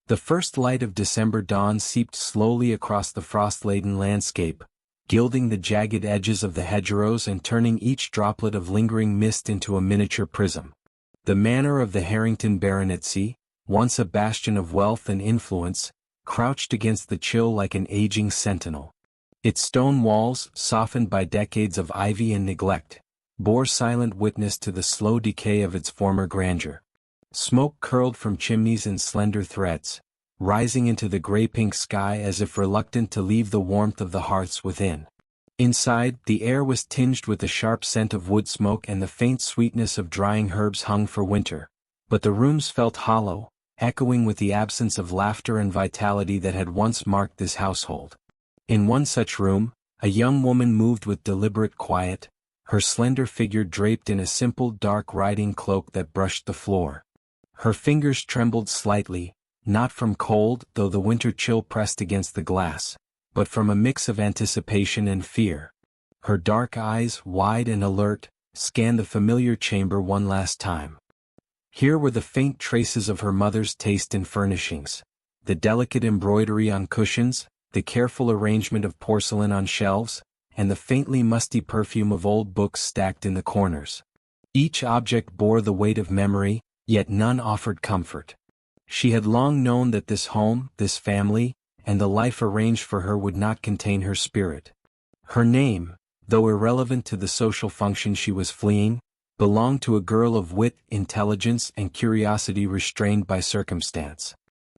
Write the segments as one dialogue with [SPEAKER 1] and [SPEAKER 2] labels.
[SPEAKER 1] The first light of December dawn seeped slowly across the frost-laden landscape, gilding the jagged edges of the hedgerows and turning each droplet of lingering mist into a miniature prism. The manor of the Harrington baronetcy, once a bastion of wealth and influence, crouched against the chill like an aging sentinel. Its stone walls, softened by decades of ivy and neglect, bore silent witness to the slow decay of its former grandeur. Smoke curled from chimneys in slender threads, rising into the gray-pink sky as if reluctant to leave the warmth of the hearths within. Inside, the air was tinged with the sharp scent of wood smoke and the faint sweetness of drying herbs hung for winter, but the rooms felt hollow, echoing with the absence of laughter and vitality that had once marked this household. In one such room, a young woman moved with deliberate quiet, her slender figure draped in a simple dark riding cloak that brushed the floor. Her fingers trembled slightly, not from cold though the winter chill pressed against the glass, but from a mix of anticipation and fear. Her dark eyes, wide and alert, scanned the familiar chamber one last time. Here were the faint traces of her mother's taste in furnishings, the delicate embroidery on cushions, the careful arrangement of porcelain on shelves, and the faintly musty perfume of old books stacked in the corners. Each object bore the weight of memory, yet none offered comfort. She had long known that this home, this family, and the life arranged for her would not contain her spirit. Her name, though irrelevant to the social function she was fleeing, belonged to a girl of wit, intelligence, and curiosity restrained by circumstance.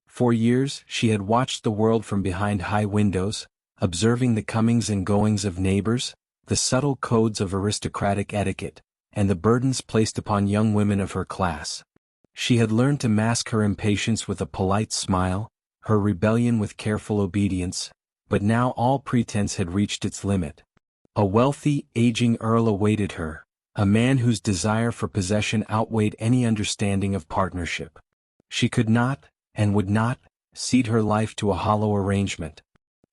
[SPEAKER 1] For years, she had watched the world from behind high windows, observing the comings and goings of neighbors, the subtle codes of aristocratic etiquette, and the burdens placed upon young women of her class. She had learned to mask her impatience with a polite smile, her rebellion with careful obedience, but now all pretense had reached its limit. A wealthy, aging earl awaited her, a man whose desire for possession outweighed any understanding of partnership. She could not, and would not, cede her life to a hollow arrangement.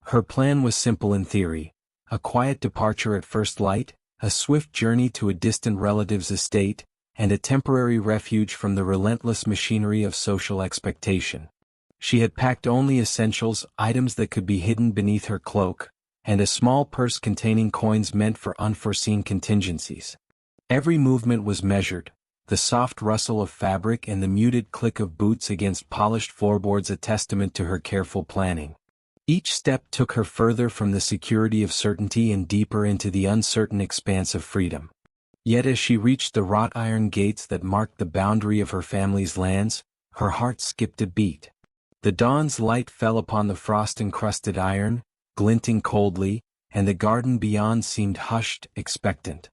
[SPEAKER 1] Her plan was simple in theory: a quiet departure at first light, a swift journey to a distant relative's estate, and a temporary refuge from the relentless machinery of social expectation. She had packed only essentials, items that could be hidden beneath her cloak, and a small purse containing coins meant for unforeseen contingencies. Every movement was measured, the soft rustle of fabric and the muted click of boots against polished floorboards a testament to her careful planning. Each step took her further from the security of certainty and deeper into the uncertain expanse of freedom. Yet as she reached the wrought iron gates that marked the boundary of her family's lands, her heart skipped a beat. The dawn's light fell upon the frost-encrusted iron, glinting coldly, and the garden beyond seemed hushed, expectant.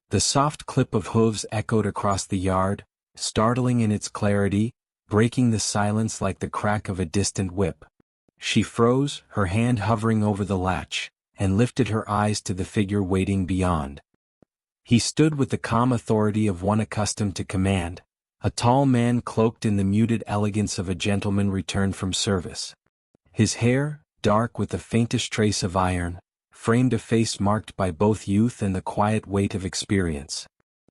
[SPEAKER 1] The soft clip of hooves echoed across the yard, startling in its clarity, breaking the silence like the crack of a distant whip. She froze, her hand hovering over the latch, and lifted her eyes to the figure waiting beyond. He stood with the calm authority of one accustomed to command, a tall man cloaked in the muted elegance of a gentleman returned from service. His hair, dark with the faintest trace of iron, framed a face marked by both youth and the quiet weight of experience.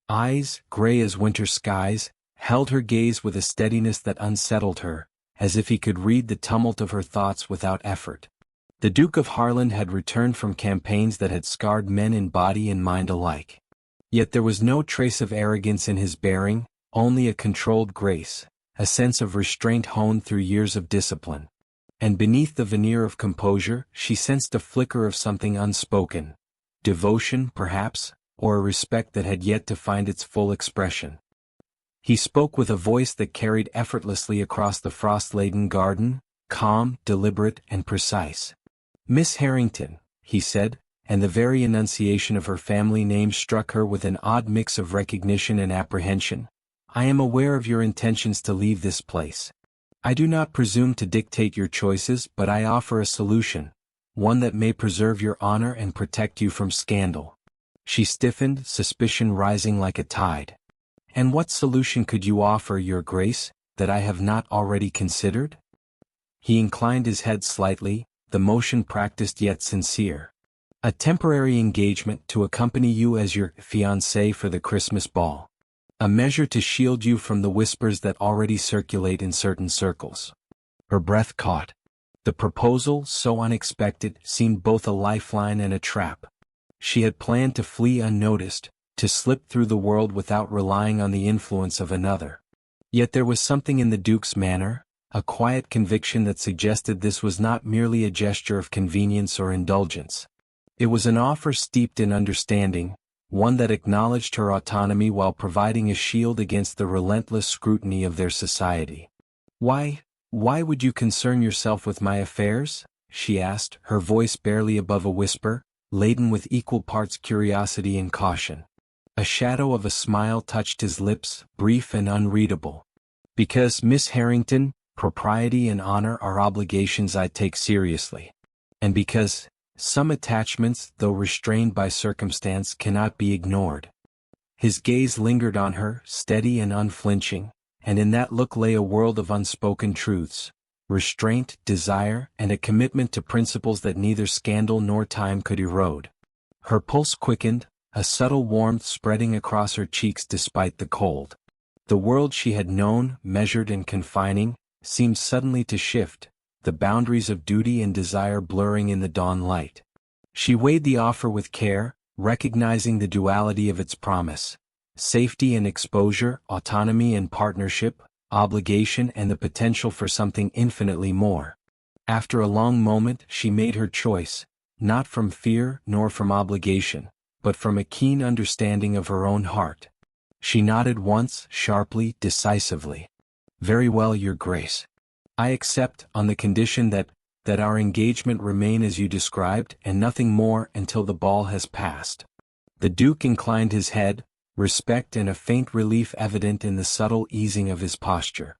[SPEAKER 1] Eyes, gray as winter skies, held her gaze with a steadiness that unsettled her, as if he could read the tumult of her thoughts without effort. The Duke of Harland had returned from campaigns that had scarred men in body and mind alike. Yet there was no trace of arrogance in his bearing, only a controlled grace, a sense of restraint honed through years of discipline. And beneath the veneer of composure, she sensed a flicker of something unspoken, devotion, perhaps, or a respect that had yet to find its full expression. He spoke with a voice that carried effortlessly across the frost-laden garden, calm, deliberate, and precise. "Miss Harrington," he said, and the very enunciation of her family name struck her with an odd mix of recognition and apprehension. "I am aware of your intentions to leave this place. I do not presume to dictate your choices, but I offer a solution, one that may preserve your honor and protect you from scandal." She stiffened, suspicion rising like a tide. "And what solution could you offer, Your Grace, that I have not already considered?" He inclined his head slightly, the motion practiced yet sincere. "A temporary engagement to accompany you as your fiancé for the Christmas ball. A measure to shield you from the whispers that already circulate in certain circles." Her breath caught. The proposal, so unexpected, seemed both a lifeline and a trap. She had planned to flee unnoticed, to slip through the world without relying on the influence of another. Yet there was something in the Duke's manner, a quiet conviction that suggested this was not merely a gesture of convenience or indulgence. It was an offer steeped in understanding, one that acknowledged her autonomy while providing a shield against the relentless scrutiny of their society. Why would you concern yourself with my affairs?" she asked, her voice barely above a whisper, laden with equal parts curiosity and caution. A shadow of a smile touched his lips, brief and unreadable. "Because, Miss Harrington, propriety and honor are obligations I take seriously. And because some attachments, though restrained by circumstance, cannot be ignored." His gaze lingered on her, steady and unflinching, and in that look lay a world of unspoken truths, restraint, desire, and a commitment to principles that neither scandal nor time could erode. Her pulse quickened, a subtle warmth spreading across her cheeks despite the cold. The world she had known, measured and confining, seemed suddenly to shift, the boundaries of duty and desire blurring in the dawn light. She weighed the offer with care, recognizing the duality of its promise: safety and exposure, autonomy and partnership, obligation and the potential for something infinitely more. After a long moment she made her choice, not from fear nor from obligation, but from a keen understanding of her own heart. She nodded once, sharply, decisively. "Very well, Your Grace. I accept, on the condition that our engagement remain as you described, and nothing more until the ball has passed." The Duke inclined his head, respect and a faint relief evident in the subtle easing of his posture.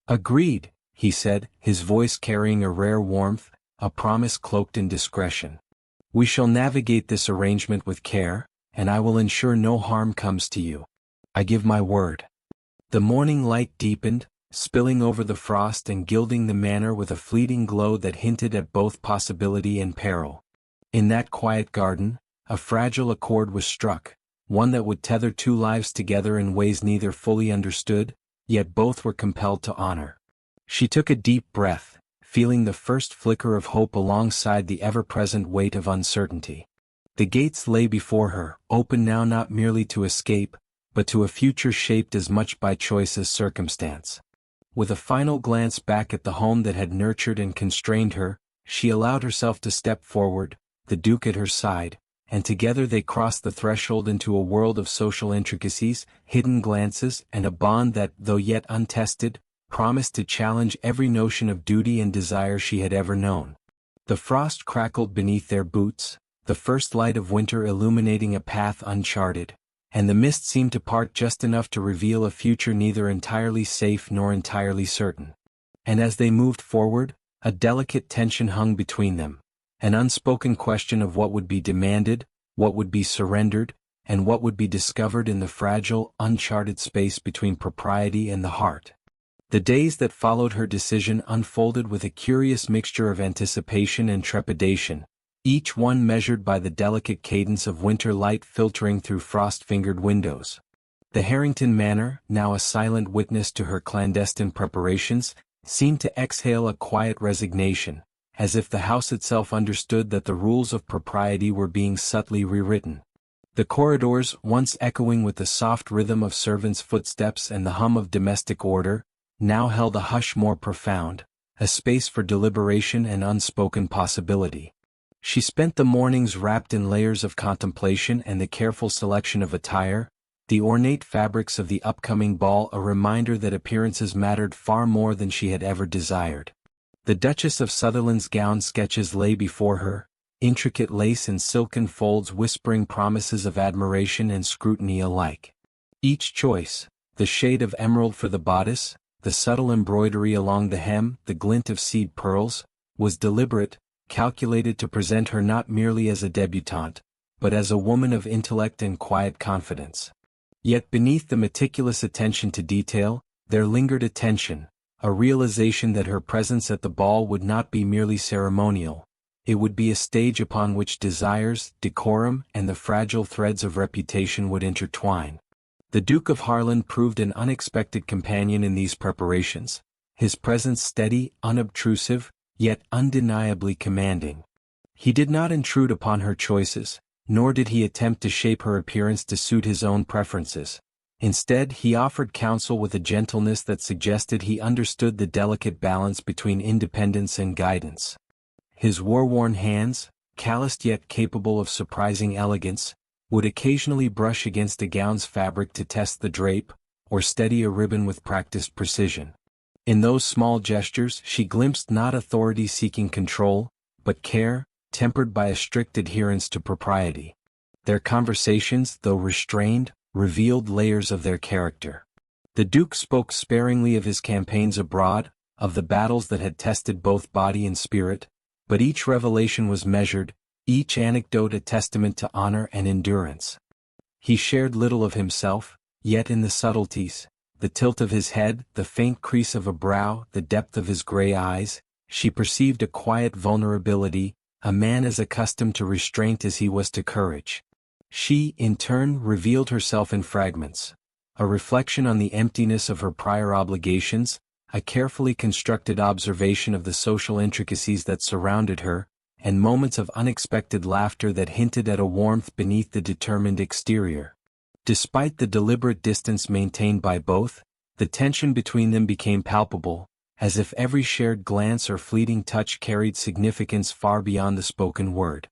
[SPEAKER 1] "Agreed," he said, his voice carrying a rare warmth, a promise cloaked in discretion. "We shall navigate this arrangement with care, and I will ensure no harm comes to you. I give my word." The morning light deepened, spilling over the frost and gilding the manor with a fleeting glow that hinted at both possibility and peril. In that quiet garden, a fragile accord was struck, one that would tether two lives together in ways neither fully understood, yet both were compelled to honor. She took a deep breath, feeling the first flicker of hope alongside the ever-present weight of uncertainty. The gates lay before her, open now not merely to escape, but to a future shaped as much by choice as circumstance. With a final glance back at the home that had nurtured and constrained her, she allowed herself to step forward, the Duke at her side, and together they crossed the threshold into a world of social intricacies, hidden glances, and a bond that, though yet untested, promised to challenge every notion of duty and desire she had ever known. The frost crackled beneath their boots, the first light of winter illuminating a path uncharted, and the mist seemed to part just enough to reveal a future neither entirely safe nor entirely certain. And as they moved forward, a delicate tension hung between them, an unspoken question of what would be demanded, what would be surrendered, and what would be discovered in the fragile, uncharted space between propriety and the heart. The days that followed her decision unfolded with a curious mixture of anticipation and trepidation, each one measured by the delicate cadence of winter light filtering through frost-fingered windows. The Harrington Manor, now a silent witness to her clandestine preparations, seemed to exhale a quiet resignation, as if the house itself understood that the rules of propriety were being subtly rewritten. The corridors, once echoing with the soft rhythm of servants' footsteps and the hum of domestic order, now held a hush more profound, a space for deliberation and unspoken possibility. She spent the mornings wrapped in layers of contemplation and the careful selection of attire, the ornate fabrics of the upcoming ball a reminder that appearances mattered far more than she had ever desired. The Duchess of Sutherland's gown sketches lay before her, intricate lace and silken folds whispering promises of admiration and scrutiny alike. Each choice, the shade of emerald for the bodice, the subtle embroidery along the hem, the glint of seed pearls, was deliberate, calculated to present her not merely as a debutante, but as a woman of intellect and quiet confidence. Yet beneath the meticulous attention to detail, there lingered a tension, a realization that her presence at the ball would not be merely ceremonial, it would be a stage upon which desires, decorum, and the fragile threads of reputation would intertwine. The Duke of Harlan proved an unexpected companion in these preparations, his presence steady, unobtrusive, yet undeniably commanding. He did not intrude upon her choices, nor did he attempt to shape her appearance to suit his own preferences. Instead, he offered counsel with a gentleness that suggested he understood the delicate balance between independence and guidance. His war-worn hands, calloused yet capable of surprising elegance, would occasionally brush against a gown's fabric to test the drape, or steady a ribbon with practiced precision. In those small gestures she glimpsed not authority-seeking control, but care, tempered by a strict adherence to propriety. Their conversations, though restrained, revealed layers of their character. The Duke spoke sparingly of his campaigns abroad, of the battles that had tested both body and spirit, but each revelation was measured, each anecdote a testament to honor and endurance. He shared little of himself, yet in the subtleties, the tilt of his head, the faint crease of a brow, the depth of his gray eyes, she perceived a quiet vulnerability, a man as accustomed to restraint as he was to courage. She, in turn, revealed herself in fragments. A reflection on the emptiness of her prior obligations, a carefully constructed observation of the social intricacies that surrounded her, and moments of unexpected laughter that hinted at a warmth beneath the determined exterior. Despite the deliberate distance maintained by both, the tension between them became palpable, as if every shared glance or fleeting touch carried significance far beyond the spoken word.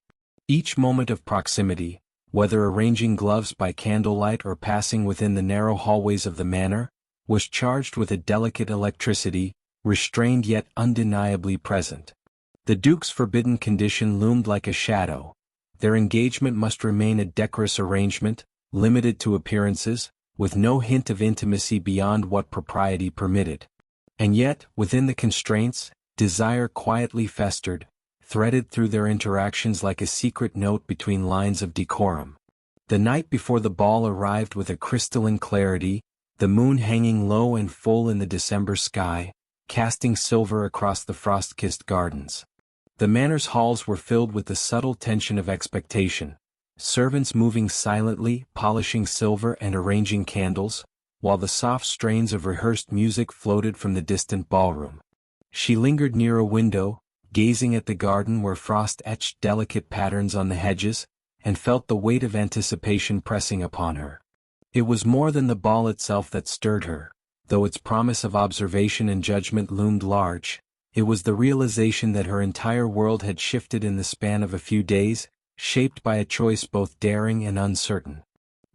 [SPEAKER 1] Each moment of proximity, whether arranging gloves by candlelight or passing within the narrow hallways of the manor, was charged with a delicate electricity, restrained yet undeniably present. The Duke's forbidden condition loomed like a shadow. Their engagement must remain a decorous arrangement, limited to appearances, with no hint of intimacy beyond what propriety permitted. And yet, within the constraints, desire quietly festered, threaded through their interactions like a secret note between lines of decorum. The night before the ball arrived with a crystalline clarity, the moon hanging low and full in the December sky, casting silver across the frost-kissed gardens. The manor's halls were filled with the subtle tension of expectation, servants moving silently, polishing silver and arranging candles, while the soft strains of rehearsed music floated from the distant ballroom. She lingered near a window, gazing at the garden where frost etched delicate patterns on the hedges, and felt the weight of anticipation pressing upon her. It was more than the ball itself that stirred her, though its promise of observation and judgment loomed large. It was the realization that her entire world had shifted in the span of a few days, shaped by a choice both daring and uncertain.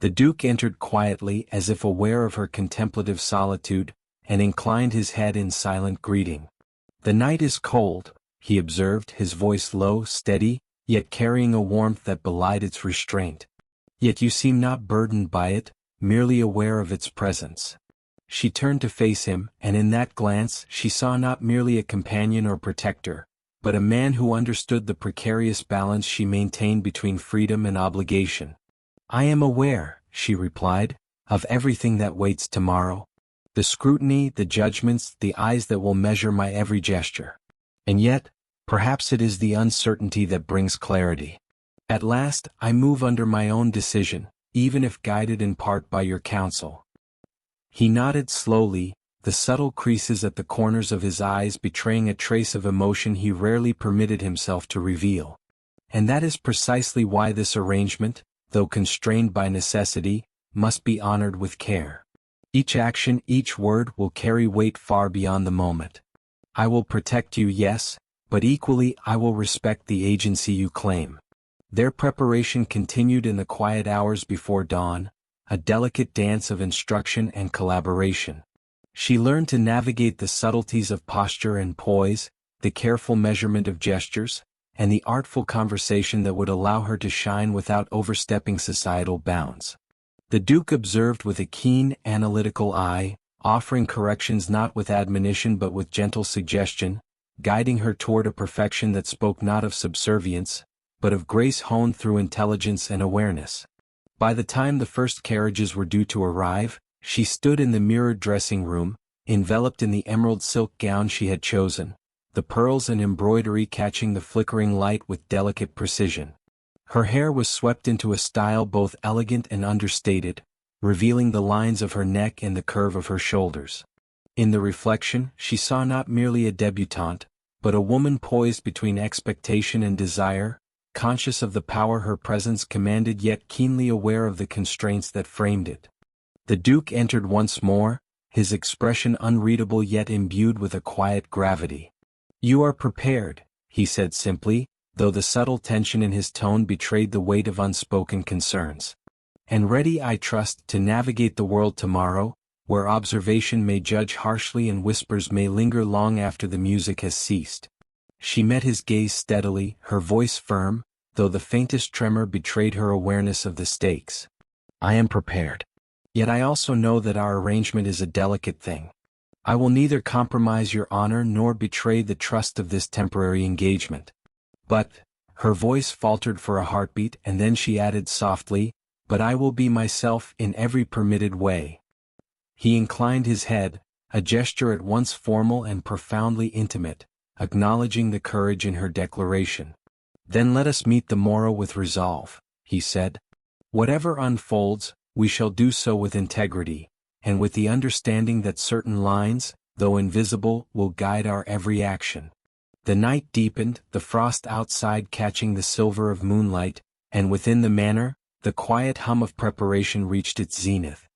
[SPEAKER 1] The Duke entered quietly as if aware of her contemplative solitude, and inclined his head in silent greeting. "The night is cold," he observed, his voice low, steady, yet carrying a warmth that belied its restraint. "Yet you seem not burdened by it, merely aware of its presence." She turned to face him, and in that glance she saw not merely a companion or protector, but a man who understood the precarious balance she maintained between freedom and obligation. "I am aware," she replied, "of everything that waits tomorrow. The scrutiny, the judgments, the eyes that will measure my every gesture. And yet, perhaps it is the uncertainty that brings clarity. At last, I move under my own decision, even if guided in part by your counsel." He nodded slowly, the subtle creases at the corners of his eyes betraying a trace of emotion he rarely permitted himself to reveal. "And that is precisely why this arrangement, though constrained by necessity, must be honored with care. Each action, each word will carry weight far beyond the moment. I will protect you, yes, but equally I will respect the agency you claim." Their preparation continued in the quiet hours before dawn, a delicate dance of instruction and collaboration. She learned to navigate the subtleties of posture and poise, the careful measurement of gestures, and the artful conversation that would allow her to shine without overstepping societal bounds. The Duke observed with a keen, analytical eye, offering corrections not with admonition but with gentle suggestion, guiding her toward a perfection that spoke not of subservience, but of grace honed through intelligence and awareness. By the time the first carriages were due to arrive, she stood in the mirrored dressing room, enveloped in the emerald silk gown she had chosen, the pearls and embroidery catching the flickering light with delicate precision. Her hair was swept into a style both elegant and understated, revealing the lines of her neck and the curve of her shoulders. In the reflection, she saw not merely a debutante, but a woman poised between expectation and desire, conscious of the power her presence commanded yet keenly aware of the constraints that framed it. The Duke entered once more, his expression unreadable yet imbued with a quiet gravity. "You are prepared," he said simply, though the subtle tension in his tone betrayed the weight of unspoken concerns. "And ready, I trust, to navigate the world tomorrow, where observation may judge harshly and whispers may linger long after the music has ceased." She met his gaze steadily, her voice firm, though the faintest tremor betrayed her awareness of the stakes. "I am prepared. Yet I also know that our arrangement is a delicate thing. I will neither compromise your honor nor betray the trust of this temporary engagement. But," her voice faltered for a heartbeat and then she added softly, "but I will be myself in every permitted way." He inclined his head, a gesture at once formal and profoundly intimate, acknowledging the courage in her declaration. "Then let us meet the morrow with resolve," he said. "Whatever unfolds, we shall do so with integrity, and with the understanding that certain lines, though invisible, will guide our every action." The night deepened, the frost outside catching the silver of moonlight, and within the manor, the quiet hum of preparation reached its zenith.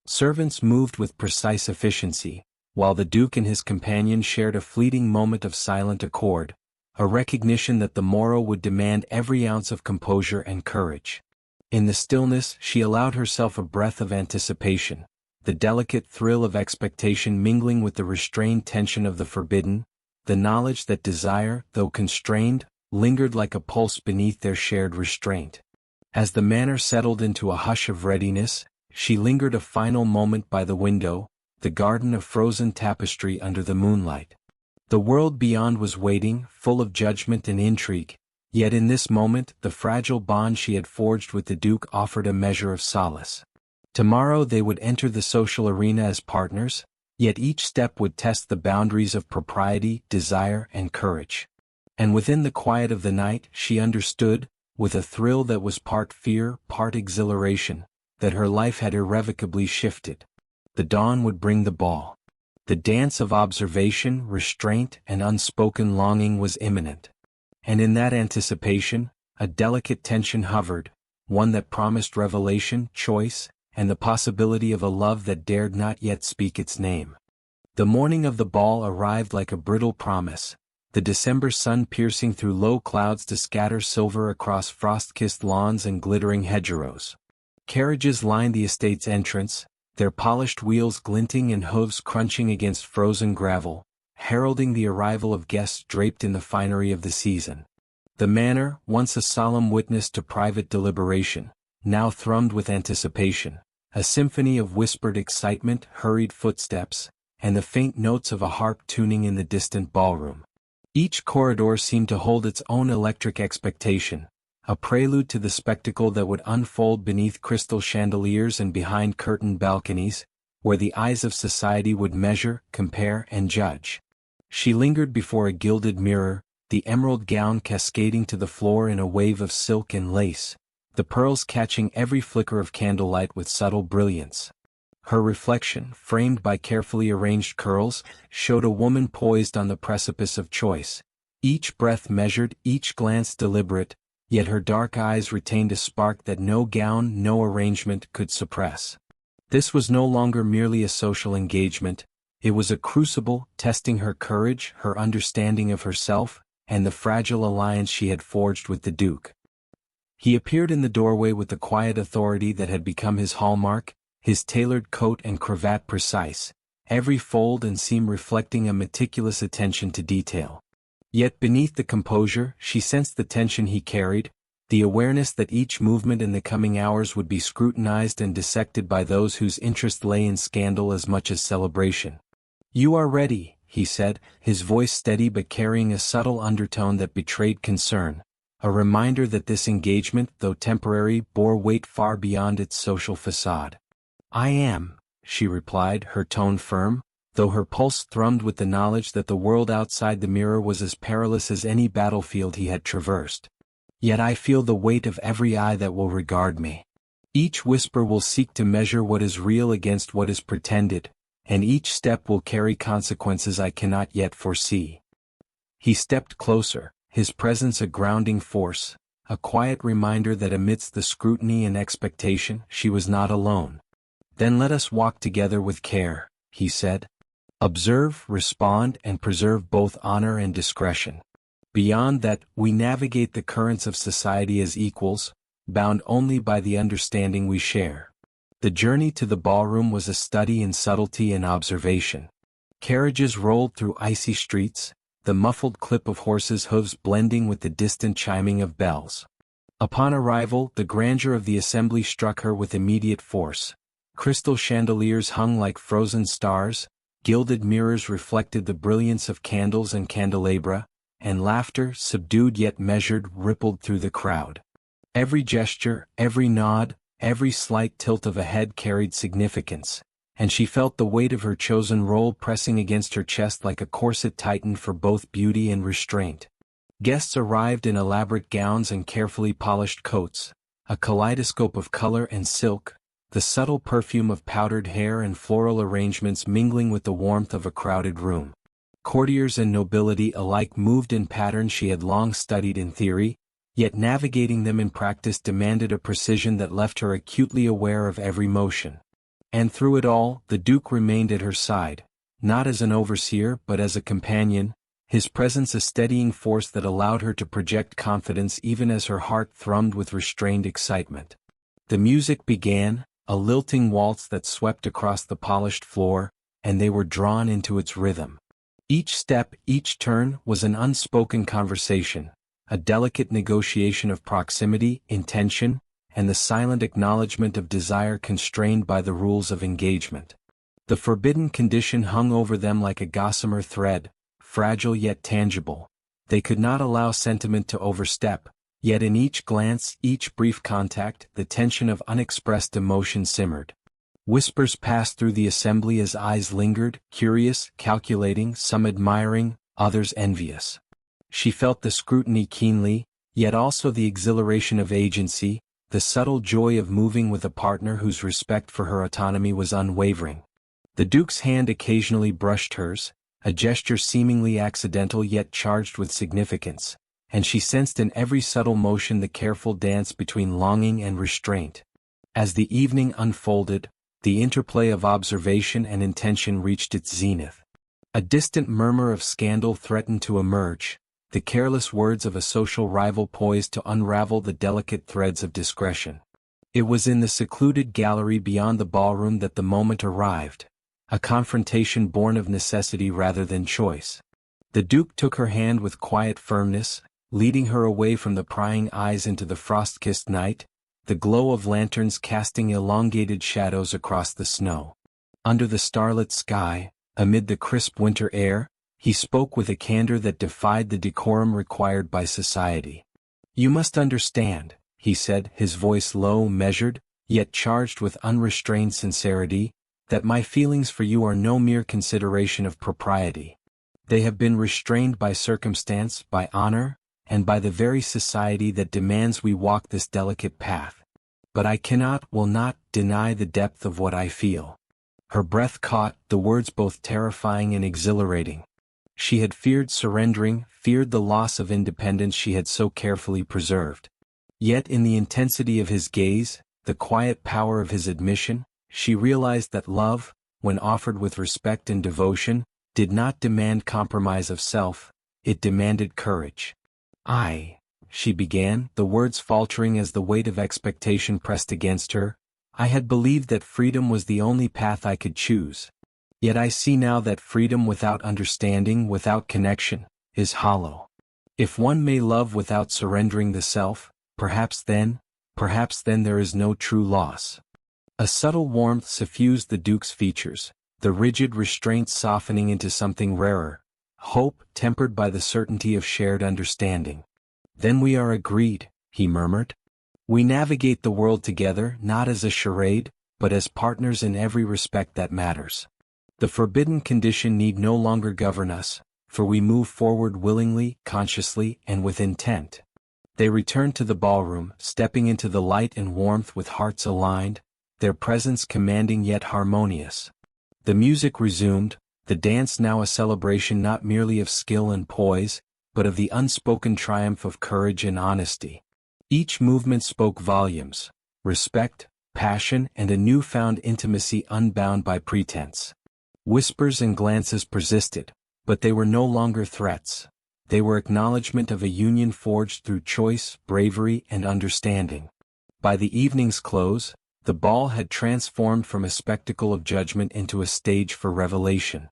[SPEAKER 1] Servants moved with precise efficiency, while the Duke and his companion shared a fleeting moment of silent accord, a recognition that the morrow would demand every ounce of composure and courage. In the stillness, she allowed herself a breath of anticipation, the delicate thrill of expectation mingling with the restrained tension of the forbidden, the knowledge that desire, though constrained, lingered like a pulse beneath their shared restraint. As the manor settled into a hush of readiness, she lingered a final moment by the window, the garden of frozen tapestry under the moonlight. The world beyond was waiting, full of judgment and intrigue. Yet in this moment, the fragile bond she had forged with the Duke offered a measure of solace. Tomorrow they would enter the social arena as partners, yet each step would test the boundaries of propriety, desire, and courage. And within the quiet of the night, she understood, with a thrill that was part fear, part exhilaration, that her life had irrevocably shifted. The dawn would bring the ball. The dance of observation, restraint, and unspoken longing was imminent. And in that anticipation, a delicate tension hovered, one that promised revelation, choice, and the possibility of a love that dared not yet speak its name. The morning of the ball arrived like a brittle promise, the December sun piercing through low clouds to scatter silver across frost-kissed lawns and glittering hedgerows. Carriages lined the estate's entrance, their polished wheels glinting and hooves crunching against frozen gravel, heralding the arrival of guests draped in the finery of the season. The manor, once a solemn witness to private deliberation, now thrummed with anticipation, a symphony of whispered excitement, hurried footsteps, and the faint notes of a harp tuning in the distant ballroom. Each corridor seemed to hold its own electric expectation, a prelude to the spectacle that would unfold beneath crystal chandeliers and behind curtained balconies, where the eyes of society would measure, compare, and judge. She lingered before a gilded mirror, the emerald gown cascading to the floor in a wave of silk and lace, the pearls catching every flicker of candlelight with subtle brilliance. Her reflection, framed by carefully arranged curls, showed a woman poised on the precipice of choice, each breath measured, each glance deliberate, yet her dark eyes retained a spark that no gown, no arrangement could suppress. This was no longer merely a social engagement, it was a crucible, testing her courage, her understanding of herself, and the fragile alliance she had forged with the Duke. He appeared in the doorway with the quiet authority that had become his hallmark, his tailored coat and cravat precise, every fold and seam reflecting a meticulous attention to detail. Yet beneath the composure, she sensed the tension he carried, the awareness that each movement in the coming hours would be scrutinized and dissected by those whose interest lay in scandal as much as celebration. "You are ready," he said, his voice steady but carrying a subtle undertone that betrayed concern, a reminder that this engagement, though temporary, bore weight far beyond its social facade. "I am," she replied, her tone firm, though her pulse thrummed with the knowledge that the world outside the mirror was as perilous as any battlefield he had traversed. "Yet I feel the weight of every eye that will regard me. Each whisper will seek to measure what is real against what is pretended, and each step will carry consequences I cannot yet foresee. He stepped closer, his presence a grounding force, a quiet reminder that amidst the scrutiny and expectation, she was not alone. Then let us walk together with care, he said. Observe, respond, and preserve both honor and discretion. Beyond that, we navigate the currents of society as equals, bound only by the understanding we share. The journey to the ballroom was a study in subtlety and observation. Carriages rolled through icy streets, the muffled clip of horses' hooves blending with the distant chiming of bells. Upon arrival, the grandeur of the assembly struck her with immediate force. Crystal chandeliers hung like frozen stars, gilded mirrors reflected the brilliance of candles and candelabra, and laughter, subdued yet measured, rippled through the crowd. Every gesture, every nod, every slight tilt of a head carried significance, and she felt the weight of her chosen role pressing against her chest like a corset tightened for both beauty and restraint. Guests arrived in elaborate gowns and carefully polished coats, a kaleidoscope of color and silk, the subtle perfume of powdered hair and floral arrangements mingling with the warmth of a crowded room. Courtiers and nobility alike moved in patterns she had long studied in theory, yet navigating them in practice demanded a precision that left her acutely aware of every motion. And through it all, the Duke remained at her side, not as an overseer but as a companion, his presence a steadying force that allowed her to project confidence even as her heart thrummed with restrained excitement. The music began, a lilting waltz that swept across the polished floor, and they were drawn into its rhythm. Each step, each turn, was an unspoken conversation, a delicate negotiation of proximity, intention, and the silent acknowledgement of desire constrained by the rules of engagement. The forbidden condition hung over them like a gossamer thread, fragile yet tangible. They could not allow sentiment to overstep, yet in each glance, each brief contact, the tension of unexpressed emotion simmered. Whispers passed through the assembly as eyes lingered, curious, calculating, some admiring, others envious. She felt the scrutiny keenly, yet also the exhilaration of agency, the subtle joy of moving with a partner whose respect for her autonomy was unwavering. The Duke's hand occasionally brushed hers, a gesture seemingly accidental yet charged with significance, and she sensed in every subtle motion the careful dance between longing and restraint. As the evening unfolded, the interplay of observation and intention reached its zenith. A distant murmur of scandal threatened to emerge, the careless words of a social rival poised to unravel the delicate threads of discretion. It was in the secluded gallery beyond the ballroom that the moment arrived, a confrontation born of necessity rather than choice. The Duke took her hand with quiet firmness, leading her away from the prying eyes into the frost-kissed night, the glow of lanterns casting elongated shadows across the snow. Under the starlit sky, amid the crisp winter air, he spoke with a candor that defied the decorum required by society. "You must understand," he said, his voice low, measured, yet charged with unrestrained sincerity, "that my feelings for you are no mere consideration of propriety. They have been restrained by circumstance, by honor, and by the very society that demands we walk this delicate path. But I cannot, will not, deny the depth of what I feel." Her breath caught, the words both terrifying and exhilarating. She had feared surrendering, feared the loss of independence she had so carefully preserved. Yet in the intensity of his gaze, the quiet power of his admission, she realized that love, when offered with respect and devotion, did not demand compromise of self, it demanded courage. She began, the words faltering as the weight of expectation pressed against her. "I had believed that freedom was the only path I could choose. Yet I see now that freedom without understanding, without connection, is hollow. If one may love without surrendering the self, perhaps then there is no true loss." A subtle warmth suffused the Duke's features, the rigid restraint softening into something rarer, hope tempered by the certainty of shared understanding. "Then we are agreed," he murmured. "We navigate the world together, not as a charade, but as partners in every respect that matters. The forbidden condition need no longer govern us, for we move forward willingly, consciously, and with intent." They returned to the ballroom, stepping into the light and warmth with hearts aligned, their presence commanding yet harmonious. The music resumed, the dance now a celebration not merely of skill and poise, but of the unspoken triumph of courage and honesty. Each movement spoke volumes: respect, passion, and a newfound intimacy unbound by pretense. Whispers and glances persisted, but they were no longer threats. They were acknowledgement of a union forged through choice, bravery, and understanding. By the evening's close, the ball had transformed from a spectacle of judgment into a stage for revelation.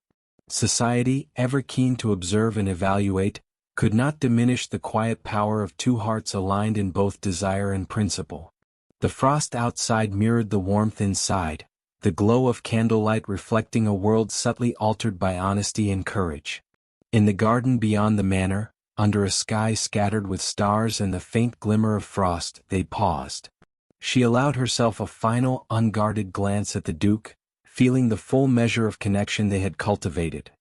[SPEAKER 1] Society, ever keen to observe and evaluate, could not diminish the quiet power of two hearts aligned in both desire and principle. The frost outside mirrored the warmth inside, the glow of candlelight reflecting a world subtly altered by honesty and courage. In the garden beyond the manor, under a sky scattered with stars and the faint glimmer of frost, they paused. She allowed herself a final, unguarded glance at the Duke, feeling the full measure of connection they had cultivated.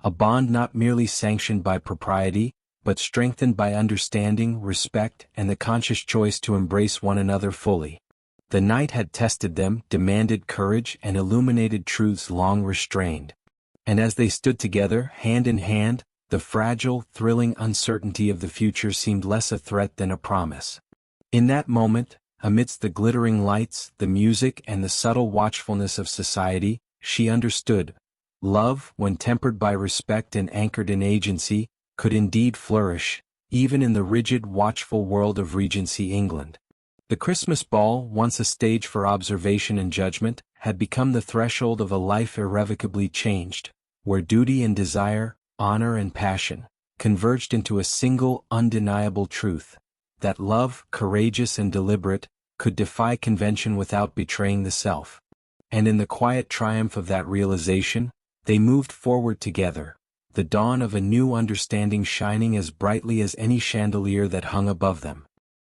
[SPEAKER 1] A bond not merely sanctioned by propriety, but strengthened by understanding, respect, and the conscious choice to embrace one another fully. The night had tested them, demanded courage, and illuminated truths long restrained. And as they stood together, hand in hand, the fragile, thrilling uncertainty of the future seemed less a threat than a promise. In that moment, amidst the glittering lights, the music, and the subtle watchfulness of society, she understood. Love, when tempered by respect and anchored in agency, could indeed flourish, even in the rigid, watchful world of Regency England. The Christmas ball, once a stage for observation and judgment, had become the threshold of a life irrevocably changed, where duty and desire, honor and passion, converged into a single, undeniable truth: that love, courageous and deliberate, could defy convention without betraying the self. And in the quiet triumph of that realization, they moved forward together, the dawn of a new understanding shining as brightly as any chandelier that hung above them.